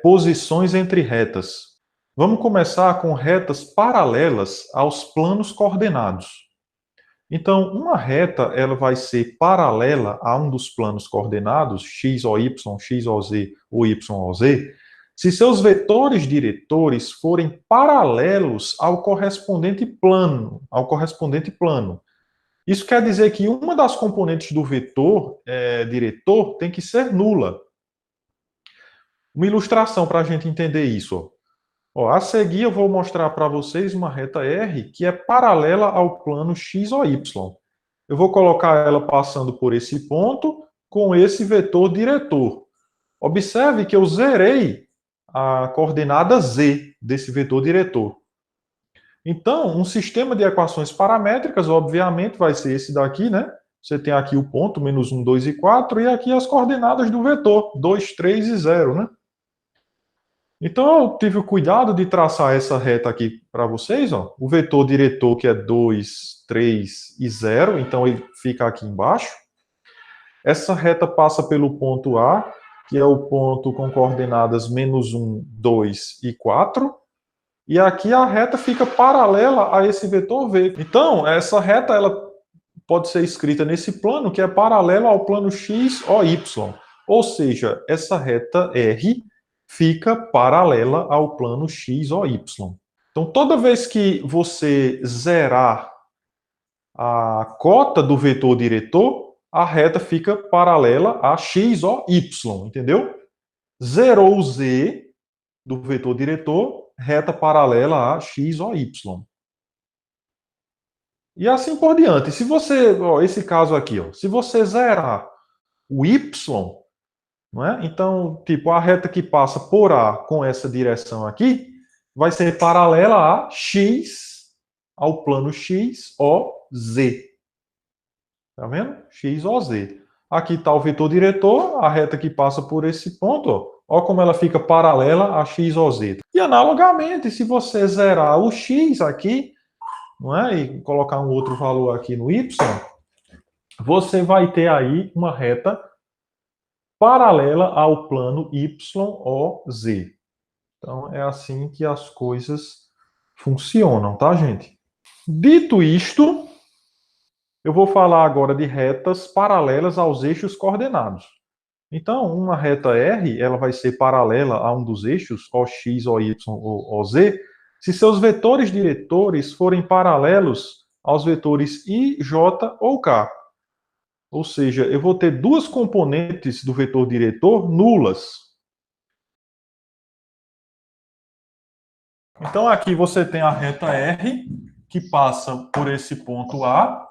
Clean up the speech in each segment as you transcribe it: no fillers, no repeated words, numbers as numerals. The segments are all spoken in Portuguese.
posições entre retas. Vamos começar com retas paralelas aos planos coordenados. Então, uma reta ela vai ser paralela a um dos planos coordenados, x, o, y, x, o, z ou y, o, z, se seus vetores diretores forem paralelos ao correspondente plano. Isso quer dizer que uma das componentes do vetor diretor tem que ser nula. Uma ilustração para a gente entender isso. A seguir, eu vou mostrar para vocês uma reta R que é paralela ao plano x ou y. Eu vou colocar ela passando por esse ponto com esse vetor diretor. Observe que eu zerei a coordenada z desse vetor diretor. Então, um sistema de equações paramétricas, obviamente, vai ser esse daqui, né? Você tem aqui o ponto, menos 1, 2 e 4, e aqui as coordenadas do vetor, 2, 3 e 0, né? Então, eu tive o cuidado de traçar essa reta aqui para vocês, ó. O vetor diretor, que é 2, 3 e 0, então ele fica aqui embaixo. Essa reta passa pelo ponto A, que é o ponto com coordenadas menos 1, 2 e 4. E aqui a reta fica paralela a esse vetor V. Então, essa reta ela pode ser escrita nesse plano, que é paralelo ao plano x ou y. Ou seja, essa reta R fica paralela ao plano x ou y. Então, toda vez que você zerar a cota do vetor diretor, a reta fica paralela a x ou y, entendeu? Zerou o z do vetor diretor, reta paralela a x ou y. E assim por diante. Se você, esse caso aqui, se você zerar o y, não é? Então, tipo, a reta que passa por A com essa direção aqui vai ser paralela a x, ao plano x, o, z. Tá vendo? X, o, z. Aqui está o vetor diretor, a reta que passa por esse ponto, ó como ela fica paralela a x, o, z. E analogamente, se você zerar o x aqui, não é? E colocar um outro valor aqui no y, você vai ter aí uma reta paralela ao plano YOZ. Então, é assim que as coisas funcionam, tá, gente? Dito isto, eu vou falar agora de retas paralelas aos eixos coordenados. Então, uma reta R, ela vai ser paralela a um dos eixos, OX, OY ou OZ, se seus vetores diretores forem paralelos aos vetores I, J ou K. Ou seja, eu vou ter duas componentes do vetor diretor nulas. Então, aqui você tem a reta R, que passa por esse ponto A,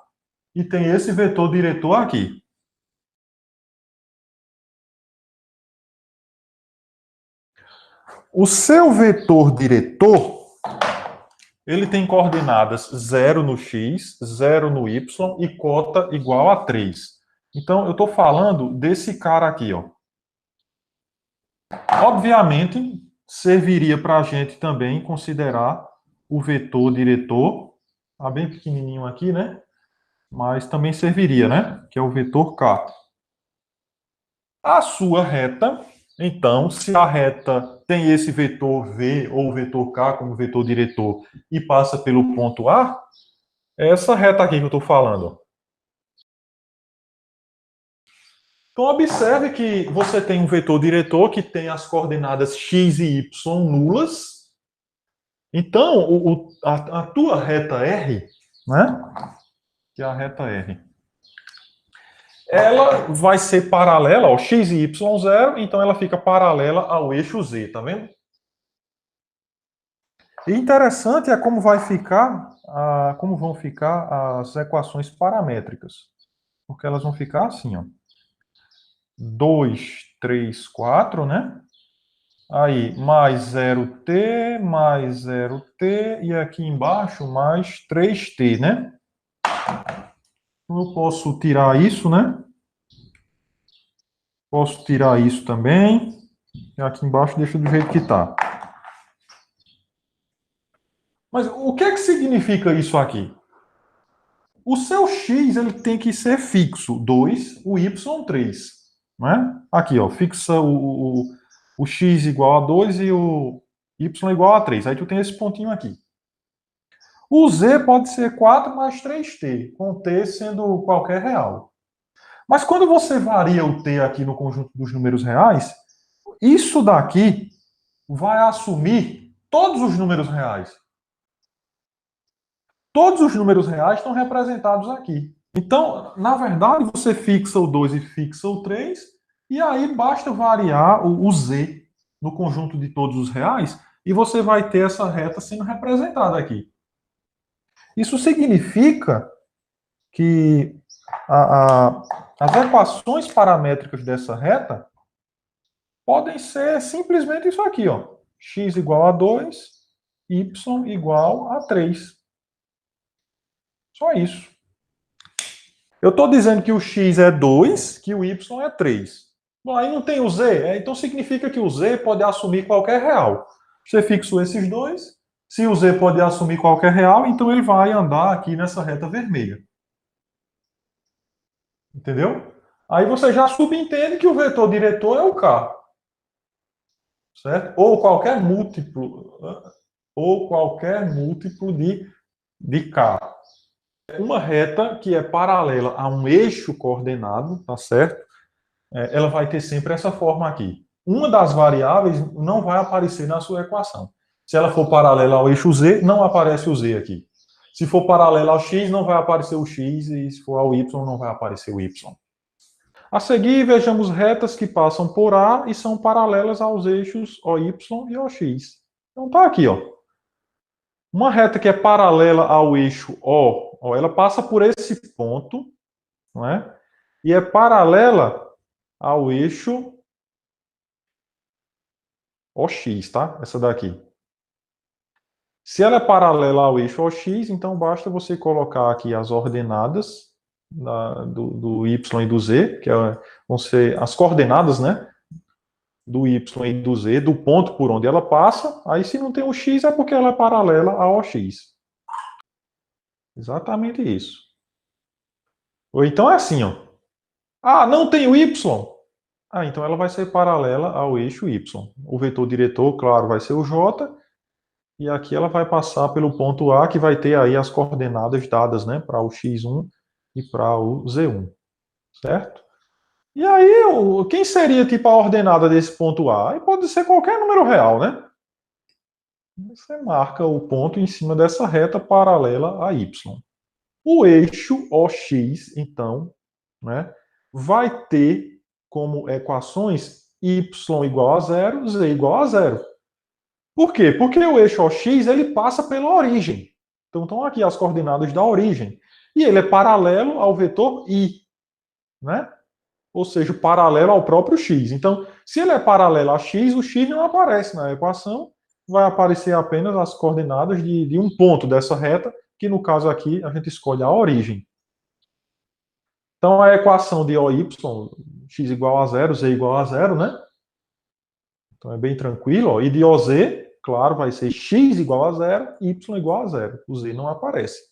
e tem esse vetor diretor aqui. O seu vetor diretor, ele tem coordenadas 0 no x, 0 no y e cota igual a 3. Então, eu estou falando desse cara aqui, ó. Obviamente, serviria para a gente também considerar o vetor diretor, tá bem pequenininho aqui, né? Mas também serviria, né? Que é o vetor K. A sua reta, então, se a reta tem esse vetor V ou vetor K como vetor diretor e passa pelo ponto A, é essa reta aqui que eu estou falando. Então, observe que você tem um vetor diretor que tem as coordenadas x e y nulas. Então, a tua reta R, né? Que é a reta R, ela vai ser paralela ao x e y zero, então ela fica paralela ao eixo Z, tá vendo? E interessante é como como vão ficar as equações paramétricas. Porque elas vão ficar assim, ó. 2, 3, 4, né? Aí, mais 0t, mais 0t, e aqui embaixo mais 3t, né? Eu posso tirar isso, né? Posso tirar isso também. E aqui embaixo deixa do jeito que está. Mas o que é que significa isso aqui? O seu x ele tem que ser fixo, 2, o y 3. Né? Aqui, ó, fixa o o x igual a 2 e o y igual a 3. Aí tu tem esse pontinho aqui. O z pode ser 4 mais 3t, com t sendo qualquer real. Mas quando você varia o t aqui no conjunto dos números reais, isso daqui vai assumir todos os números reais. Todos os números reais estão representados aqui. Então, na verdade, você fixa o 2 e fixa o 3, e aí basta variar o z no conjunto de todos os reais, e você vai ter essa reta sendo representada aqui. Isso significa que as equações paramétricas dessa reta podem ser simplesmente isso aqui, ó. X igual a 2, y igual a 3. Só isso. Eu estou dizendo que o x é 2, que o y é 3. Bom, aí não tem o z, então significa que o z pode assumir qualquer real. Você fixou esses dois, se o z pode assumir qualquer real, então ele vai andar aqui nessa reta vermelha. Entendeu? Aí você já subentende que o vetor diretor é o k. Certo? Ou qualquer múltiplo de k. Uma reta que é paralela a um eixo coordenado, tá certo? Ela vai ter sempre essa forma aqui. Uma das variáveis não vai aparecer na sua equação. Se ela for paralela ao eixo z, não aparece o z aqui. Se for paralela ao x, não vai aparecer o x, e se for ao y, não vai aparecer o y. A seguir, vejamos retas que passam por A e são paralelas aos eixos OY e OX. Então tá aqui, ó. Uma reta que é paralela ao eixo O, ó, ela passa por esse ponto, não é? E é paralela ao eixo OX, tá? Essa daqui. Se ela é paralela ao eixo OX, então basta você colocar aqui as ordenadas do Y e do Z, que vão ser as coordenadas, né? Do Y e do Z, do ponto por onde ela passa. Aí, se não tem o X, é porque ela é paralela ao X. Exatamente isso. Ou então é assim, ó. Ah, não tem o Y? Ah, então ela vai ser paralela ao eixo Y. O vetor diretor, claro, vai ser o J. E aqui ela vai passar pelo ponto A, que vai ter aí as coordenadas dadas, né? Para o X1 e para o Z1. Certo? E aí, quem seria tipo a ordenada desse ponto A? Aí pode ser qualquer número real, né? Você marca o ponto em cima dessa reta paralela a y. O eixo OX, então, né, vai ter como equações y igual a zero, z igual a zero. Por quê? Porque o eixo OX ele passa pela origem. Então estão aqui as coordenadas da origem. E ele é paralelo ao vetor i, né? Ou seja, paralelo ao próprio x. Então, se ele é paralelo a x, o x não aparece na equação, vai aparecer apenas as coordenadas de um ponto dessa reta, que no caso aqui a gente escolhe a origem. Então, a equação de OY, x igual a zero, z igual a zero, né? Então é bem tranquilo. Ó. E de OZ, claro, vai ser x igual a zero, y igual a zero. O z não aparece.